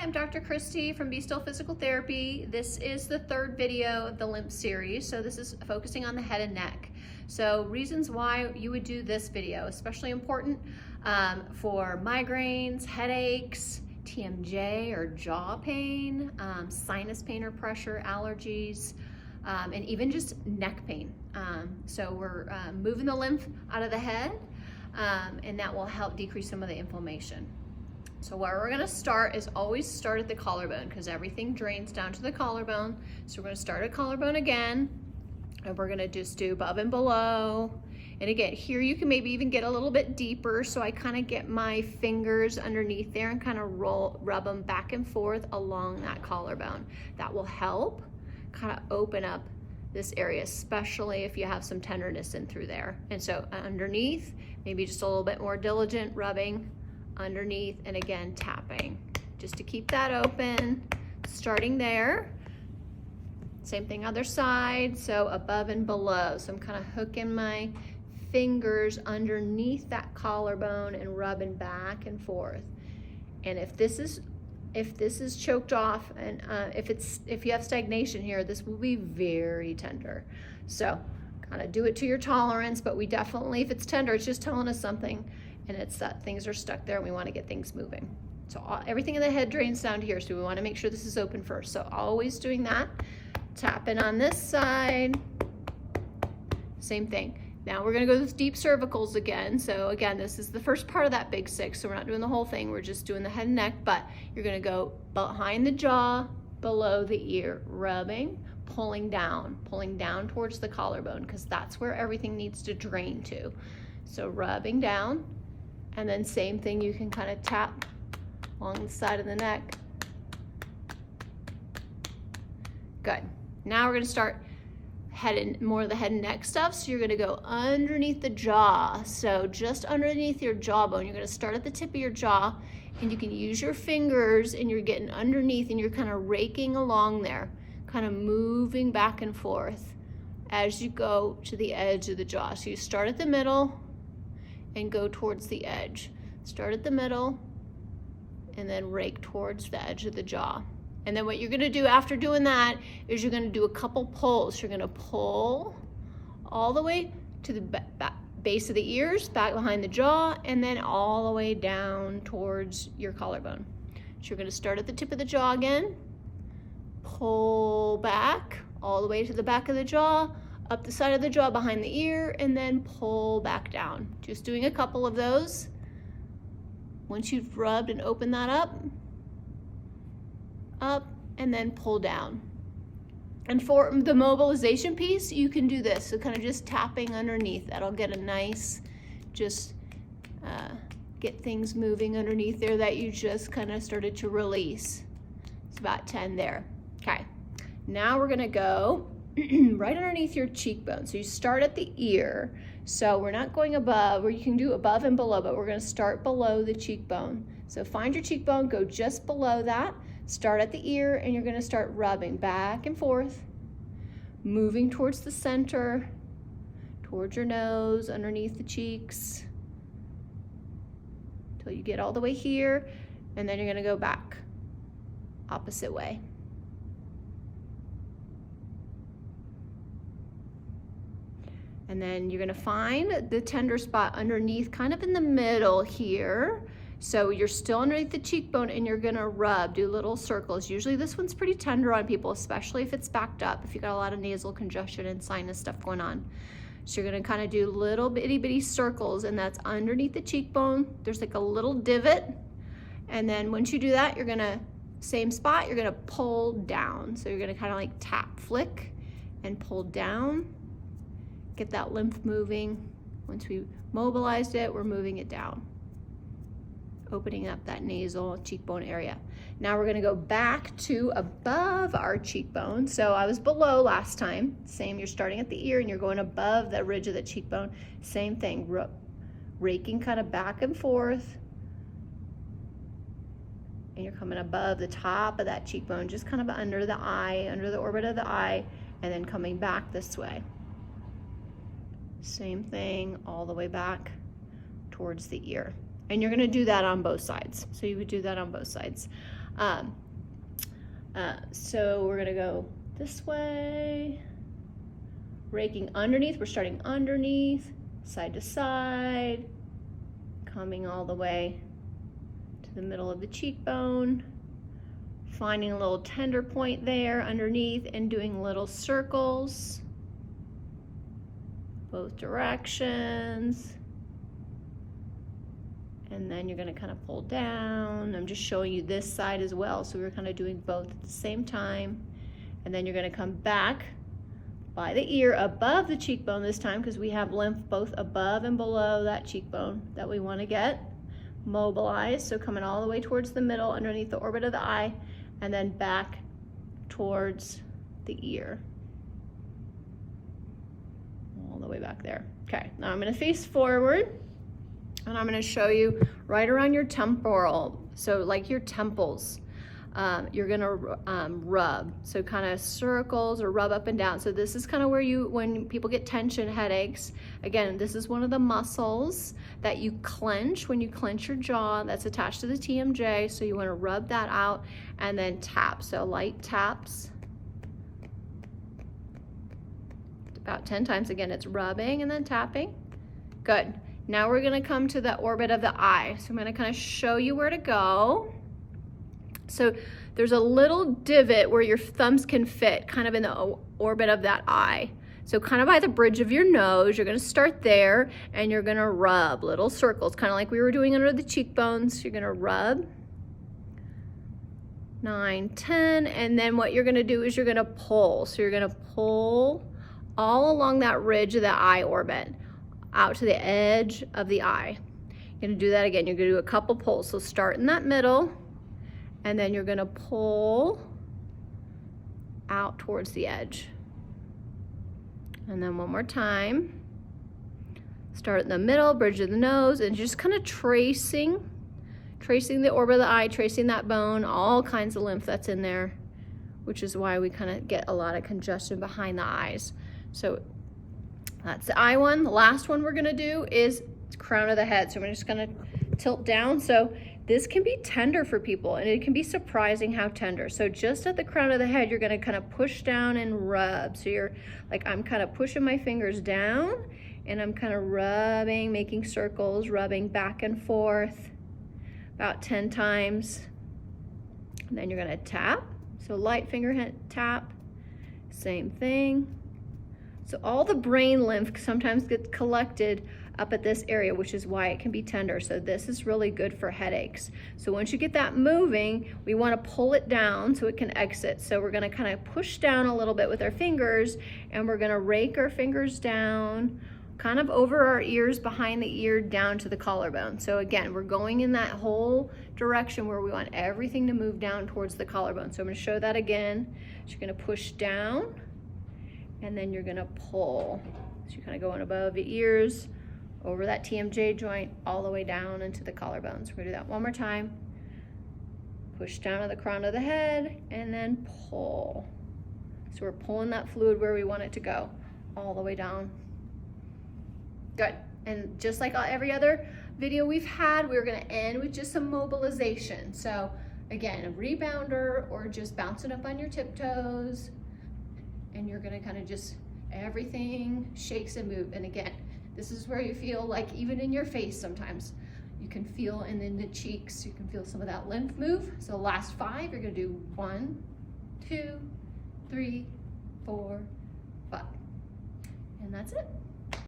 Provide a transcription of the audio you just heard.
I'm Dr. Christy from Be Still Physical Therapy. This is the third video of the Lymph series. So this is focusing on the head and neck. So reasons why you would do this video, especially important for migraines, headaches, TMJ or jaw pain, sinus pain or pressure, allergies, and even just neck pain. So we're moving the lymph out of the head, and that will help decrease some of the inflammation. So where we're gonna start is always start at the collarbone because everything drains down to the collarbone. So we're gonna start at collarbone again, and we're gonna just do above and below. And again, here you can maybe even get a little bit deeper. So I kind of get my fingers underneath there and kind of rub them back and forth along that collarbone. That will help kind of open up this area, especially if you have some tenderness in through there. And so underneath, maybe just a little bit more diligent rubbing underneath, and again tapping just to keep that open, starting there. Same thing other side, so above and below. So I'm kind of hooking my fingers underneath that collarbone and rubbing back and forth. And if this is choked off, and if you have stagnation here, this will be very tender. So kind of do it to your tolerance, but we definitely, if it's tender, it's just telling us something, and it's that things are stuck there and we want to get things moving. So everything in the head drains down to here, so we want to make sure this is open first. So always doing that, tapping on this side, same thing. Now we're going to go with deep cervicals again. So again, this is the first part of that big six, so we're not doing the whole thing, we're just doing the head and neck, but you're going to go behind the jaw, below the ear, rubbing, pulling down towards the collarbone, because that's where everything needs to drain to. So rubbing down, and then same thing, you can kind of tap along the side of the neck. Good. Now we're going to start more of the head and neck stuff. So you're going to go underneath the jaw. So just underneath your jawbone, you're going to start at the tip of your jaw, and you can use your fingers, and you're getting underneath, and you're kind of raking along there, kind of moving back and forth as you go to the edge of the jaw. So you start at the middle and go towards the edge. Start at the middle and then rake towards the edge of the jaw. And then what you're gonna do after doing that is you're gonna do a couple pulls. You're gonna pull all the way to the base of the ears, back behind the jaw, and then all the way down towards your collarbone. So you're gonna start at the tip of the jaw again, pull back all the way to the back of the jaw, up the side of the jaw behind the ear, and then pull back down. Just doing a couple of those. Once you've rubbed and opened that up, and then pull down. And for the mobilization piece, you can do this. So kind of just tapping underneath. That'll get a nice, just get things moving underneath there that you just kind of started to release. It's about 10 there. Okay, now we're gonna go right underneath your cheekbone. So you start at the ear. So we're not going above, or you can do above and below, but we're gonna start below the cheekbone. So find your cheekbone, go just below that, start at the ear, and you're gonna start rubbing back and forth, moving towards the center, towards your nose, underneath the cheeks, until you get all the way here, and then you're gonna go back, opposite way. And then you're gonna find the tender spot underneath, kind of in the middle here. So you're still underneath the cheekbone, and you're gonna rub, do little circles. Usually this one's pretty tender on people, especially if it's backed up, if you got a lot of nasal congestion and sinus stuff going on. So you're gonna kind of do little bitty circles, and that's underneath the cheekbone. There's like a little divot. And then once you do that, you're gonna, same spot, you're gonna pull down. So you're gonna kind of like tap, flick, and pull down. Get that lymph moving. Once we mobilized it, we're moving it down, opening up that nasal cheekbone area. Now we're gonna go back to above our cheekbone. So I was below last time. Same, you're starting at the ear and you're going above the ridge of the cheekbone. Same thing, raking kind of back and forth. And you're coming above the top of that cheekbone, just kind of under the eye, under the orbit of the eye, and then coming back this way. Same thing all the way back towards the ear. And you're gonna do that on both sides. So you would do that on both sides. So we're gonna go this way, raking underneath. We're starting underneath, side to side, coming all the way to the middle of the cheekbone, finding a little tender point there underneath and doing little circles, both directions. And then you're gonna kind of pull down. I'm just showing you this side as well. So we're kind of doing both at the same time. And then you're gonna come back by the ear above the cheekbone this time, because we have lymph both above and below that cheekbone that we wanna get mobilized. So coming all the way towards the middle underneath the orbit of the eye, and then back towards the ear. All the way back there. Okay, now I'm gonna face forward. And I'm gonna show you right around your temporal, so like your temples, you're gonna rub. So kind of circles or rub up and down. So this is kind of where when people get tension headaches, again, this is one of the muscles that you clench when you clench your jaw, that's attached to the TMJ. So you wanna rub that out and then tap. So light taps. About 10 times. Again, it's rubbing and then tapping. Good. Now we're gonna come to the orbit of the eye. So I'm gonna kind of show you where to go. So there's a little divot where your thumbs can fit kind of in the orbit of that eye. So kind of by the bridge of your nose, you're gonna start there and you're gonna rub little circles, kind of like we were doing under the cheekbones. You're gonna rub 9, 10, and then what you're gonna do is you're gonna pull. So you're gonna pull all along that ridge of the eye orbit, out to the edge of the eye. You're gonna do that again. You're gonna do a couple pulls. So start in that middle, and then you're gonna pull out towards the edge. And then one more time. Start in the middle, bridge of the nose, and just kind of tracing the orbit of the eye, tracing that bone, all kinds of lymph that's in there, which is why we kind of get a lot of congestion behind the eyes. So that's the eye one. The last one we're gonna do is crown of the head. So I'm just gonna tilt down. So this can be tender for people, and it can be surprising how tender. So just at the crown of the head, you're gonna kind of push down and rub. So you're like, I'm kind of pushing my fingers down and I'm kind of rubbing, making circles, rubbing back and forth about 10 times. And then you're gonna tap. So light finger tap, same thing. So all the brain lymph sometimes gets collected up at this area, which is why it can be tender. So this is really good for headaches. So once you get that moving, we want to pull it down so it can exit. So we're going to kind of push down a little bit with our fingers, and we're going to rake our fingers down kind of over our ears, behind the ear, down to the collarbone. So again, we're going in that whole direction where we want everything to move down towards the collarbone. So I'm going to show that again. So you're going to push down, and then you're gonna pull. So you're kind of going above the ears, over that TMJ joint, all the way down into the collarbones. We're gonna do that one more time. Push down to the crown of the head, and then pull. So we're pulling that fluid where we want it to go, all the way down. Good. And just like every other video we've had, we're gonna end with just some mobilization. So again, a rebounder or just bouncing up on your tiptoes, and you're gonna kind of just, everything shakes and move. And again, this is where you feel like even in your face sometimes, you can feel, and in the cheeks, you can feel some of that lymph move. So last 5, you're gonna do 1, 2, 3, 4, 5. And that's it.